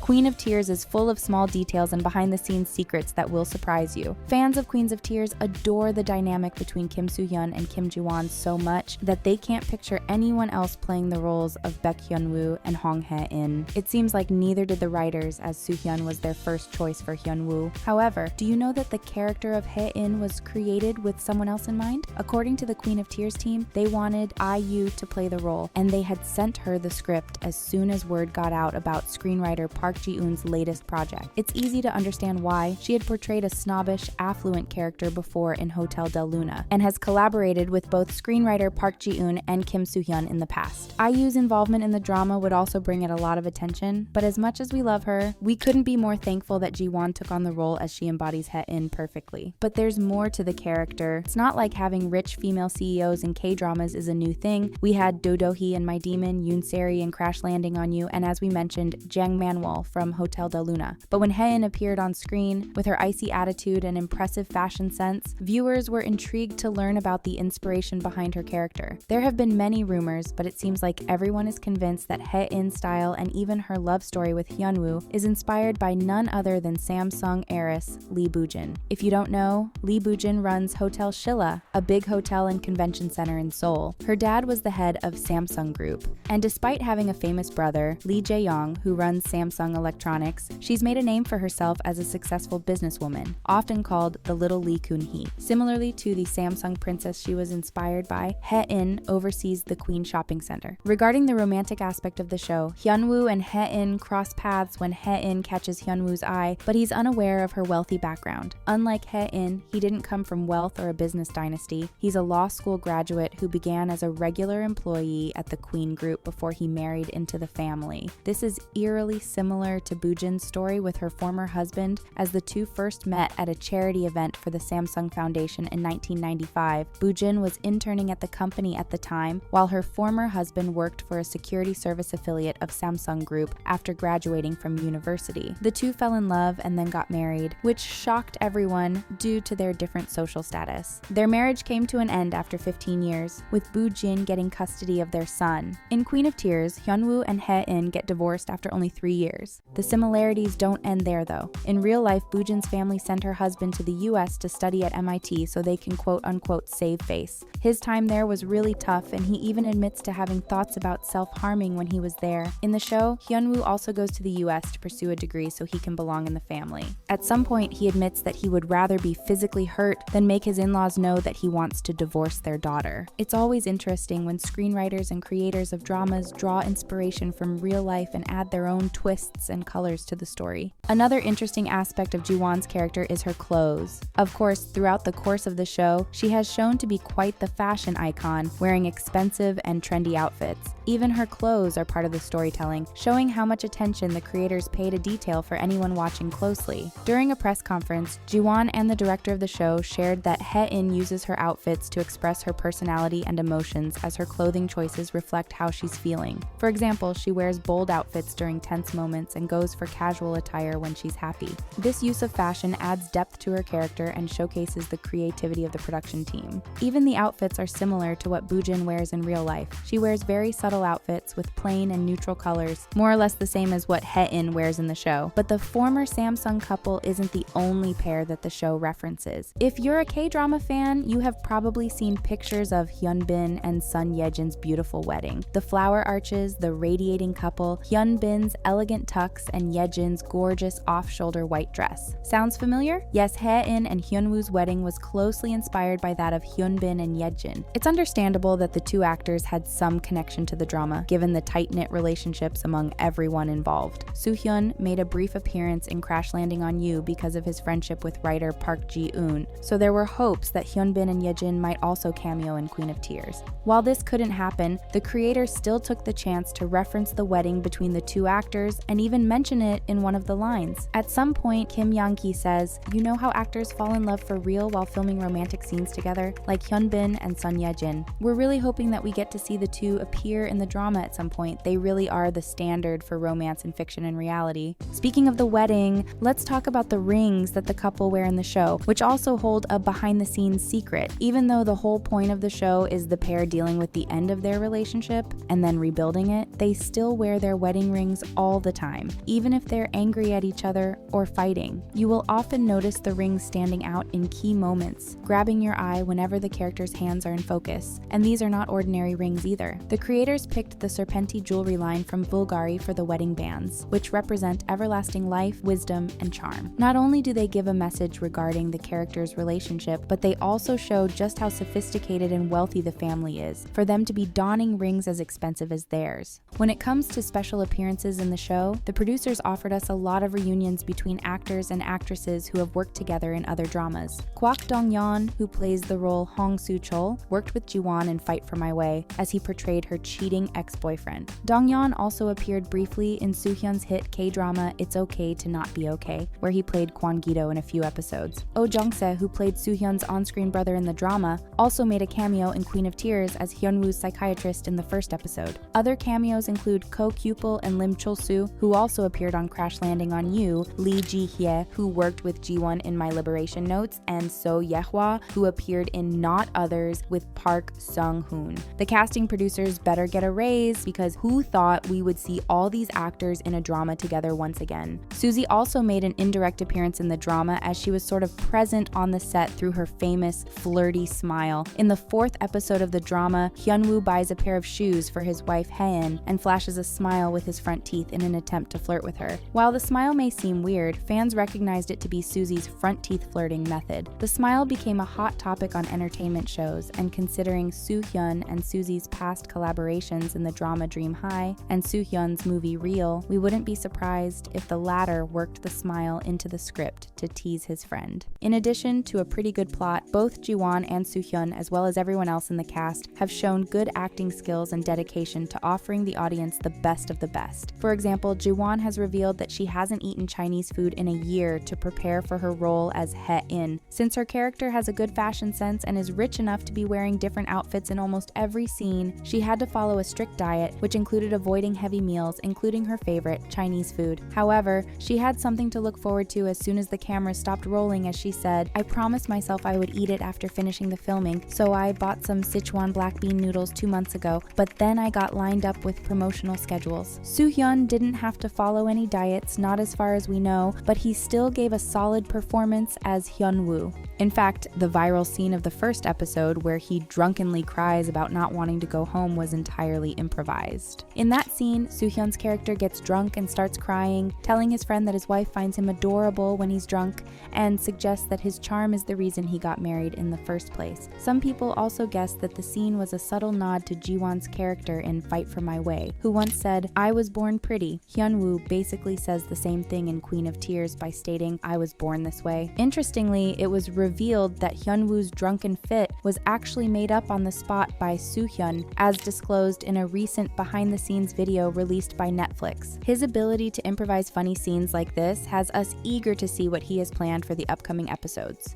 Queen of Tears is full of small details and behind-the-scenes secrets that will surprise you. Fans of Queens of Tears adore the dynamic between Kim Soo-hyun and Kim Ji-won so much that they can't picture anyone else playing the roles of Baek Hyun-woo and Hong Hae-in. It seems like neither did the writers, as Soo-hyun was their first choice for Hyun-woo. However, do you know that the character of Hae-in was created with someone else in mind? According to the Queen of Tears team, they wanted IU to play the role, and they had sent her the script as soon as word got out about screenwriter Park Ji-eun's latest project. It's easy to understand why. She had portrayed a snobbish, affluent character before in Hotel Del Luna, and has collaborated with both screenwriter Park Ji-eun and Kim Soo-hyun in the past. IU's involvement in the drama would also bring it a lot of attention, but as much as we love her, we couldn't be more thankful that Ji-won took on the role, as she embodies Hae-in perfectly. But there's more to the character. It's not like having rich female CEOs in K-dramas is a new thing. We had Do Do-hee and My Demon, Yoon Seri in Crash Landing on You, and as we mentioned, Jang Man-wol from Hotel Del Luna. But when Hae-in appeared on screen, with her icy attitude and impressive fashion sense, viewers were intrigued to learn about the inspiration behind her character. There have been many rumors, but it seems like everyone is convinced that Hae-in's style and even her love story with Hyun-woo is inspired by none other than Samsung heiress Lee Boo-jin. If you don't know, Lee Boo-jin runs Hotel Shilla, a big hotel and convention center in Seoul. Her dad was the head of Samsung Group, and despite having a famous brother, Lee Jae-young, who runs Samsung Electronics, she's made a name for herself as a successful businesswoman, often called the Little Lee Kun-hee. Similarly to the Samsung princess she was inspired by, Hae-in oversees the Queen Shopping Center. Regarding the romantic aspect of the show, Hyun-woo and Hae-in cross paths when Hae-in catches Hyun-woo's eye, but he's unaware of her wealthy background. Unlike Hae-in, he didn't come from wealth or a business dynasty. He's a law school graduate who began as a regular employee at the Queen Group before he married into the family. This is eerily similar to Boo-jin's story with her former husband, as the two first met at a charity event for the Samsung Foundation in 1995. Boo-jin was interning at the company at the time, while her former husband worked for a security service affiliate of Samsung Group after graduating from university. The two fell in love and then got married, which shocked everyone due to their different social status. Their marriage came to an end after 15 years, with Boo-jin getting custody of their son. In Queen of Tears, Hyun-woo and Hae-in get divorced after only 3 years. The similarities don't end there though. In real life, Boo-jin's family sent her husband to the US to study at MIT so they can quote-unquote save face. His time there was really tough, and he even admits to having thoughts about self-harming when he was there. In the show, Hyun-woo also goes to the US to pursue a degree so he can belong in the family. At some point, he admits that he would rather be physically hurt than make his in-laws know that he wants to divorce their daughter. It's always interesting when screenwriters and creators of dramas draw inspiration from real life and add their own twists and colors to the story. Another interesting aspect of Ji-won's character is her clothes. Of course, throughout the course of the show, she has shown to be quite the fashion icon, wearing expensive and trendy outfits. Even her clothes are part of the storytelling, showing how much attention the creators pay to detail for anyone watching closely. During a press conference, Ji-won and the director of the show shared that Hae-in uses her outfits to express her personality and emotions, as her clothing choices reflect how she's feeling. For example, she wears bold outfits during tense moments and goes for casual attire when she's happy. This use of fashion adds depth to her character and showcases the creativity of the production team. Even the outfits are similar to what Boo-jin wears in real life. She wears very subtle outfits with plain and neutral colors, more or less the same as what Hae-in wears in the show. But the former Samsung couple isn't the only pair that the show references. If you're a K-drama fan, you have probably seen pictures of Hyun-bin and Sun Ye-jin's beautiful wedding. The flower arches, the radiating couple, Hyun-bin's elegant tux, and Ye-jin's gorgeous off-shoulder white dress. Sounds familiar? Yes, Hae-in and Hyun-woo's wedding was closely inspired by that of Hyun-bin and Ye-jin. It's understandable that the two actors had some connection to the drama, given the tight-knit relationships among everyone involved. Soo-hyun made a brief appearance in Crash Landing on You because of his friendship with writer Park Ji-eun, so there were hopes that Hyun-bin and Ye-jin might also cameo in Queen of Tears. While this couldn't happen, the creators still took the chance to reference the wedding between the two actors and even mention it in one of the lines. At some point, Kim Yang-ki says, "You know how actors fall in love for real while filming romantic scenes together, like Hyun-bin and Sun Ye-jin. We're really hoping that we get to see the two appear in the drama at some point. They really are the standard for romance in fiction and reality." Speaking of the wedding, let's talk about the rings that the couple wear in the show, which also hold a behind-the-scenes secret. Even though the whole point of the show is the pair dealing with the end of their relationship and then rebuilding it, they still wear their wedding rings all the time. time, even if they're angry at each other or fighting. You will often notice the rings standing out in key moments, grabbing your eye whenever the character's hands are in focus. And these are not ordinary rings either. The creators picked the Serpenti jewelry line from Bulgari for the wedding bands, which represent everlasting life, wisdom, and charm. Not only do they give a message regarding the character's relationship, but they also show just how sophisticated and wealthy the family is, for them to be donning rings as expensive as theirs. When it comes to special appearances in the show, the producers offered us a lot of reunions between actors and actresses who have worked together in other dramas. Kwak Dong-yeon, who plays the role Hong Soo-chol, worked with Ji-won in Fight for My Way, as he portrayed her cheating ex-boyfriend. Dong-yeon also appeared briefly in Soo-hyun's hit K-drama It's Okay to Not Be Okay, where he played Kwon Gi-do in a few episodes. Oh Jung-se, who played Soo-hyun's on-screen brother in the drama, also made a cameo in Queen of Tears as Hyun-woo's psychiatrist in the first episode. Other cameos include Ko Kyupil and Lim Chol-soo, who also appeared on Crash Landing on You, Lee Ji-hye, who worked with Ji-won in My Liberation Notes, and So Ye-hwa, who appeared in Not Others with Park Sung-hoon. The casting producers better get a raise, because who thought we would see all these actors in a drama together once again? Suzy also made an indirect appearance in the drama, as she was sort of present on the set through her famous flirty smile. In the 4th episode of the drama, Hyun-woo buys a pair of shoes for his wife Haein and flashes a smile with his front teeth in an attempt to flirt with her. While the smile may seem weird, fans recognized it to be Suzy's front teeth flirting method. The smile became a hot topic on entertainment shows, and considering Soo-hyun and Suzy's past collaborations in the drama Dream High and Soo-hyun's movie Real, we wouldn't be surprised if the latter worked the smile into the script to tease his friend. In addition to a pretty good plot, both Ji-won and Soo-hyun, as well as everyone else in the cast, have shown good acting skills and dedication to offering the audience the best of the best. For example, Ji-won has revealed that she hasn't eaten Chinese food in a year to prepare for her role as Hae-in. Since her character has a good fashion sense and is rich enough to be wearing different outfits in almost every scene, she had to follow a strict diet, which included avoiding heavy meals, including her favorite, Chinese food. However, she had something to look forward to as soon as the camera stopped rolling, as she said, "I promised myself I would eat it after finishing the filming, so I bought some Sichuan black bean noodles 2 months ago, but then I got lined up with promotional schedules." Soo-hyun didn't have to follow any diets, not as far as we know, but he still gave a solid performance as Hyun-woo. In fact, the viral scene of the first episode where he drunkenly cries about not wanting to go home was entirely improvised. In that scene, Soo-hyun's character gets drunk and starts crying, telling his friend that his wife finds him adorable when he's drunk, and suggests that his charm is the reason he got married in the first place. Some people also guessed that the scene was a subtle nod to Ji-won's character in Fight for My Way, who once said, "I was born pretty." Hyun-woo basically says the same thing in Queen of Tears by stating, "I was born this way." Interestingly, it was revealed that Hyun-woo's drunken fit was actually made up on the spot by Soo-hyun, as disclosed in a recent behind-the-scenes video released by Netflix. His ability to improvise funny scenes like this has us eager to see what he has planned for the upcoming episodes.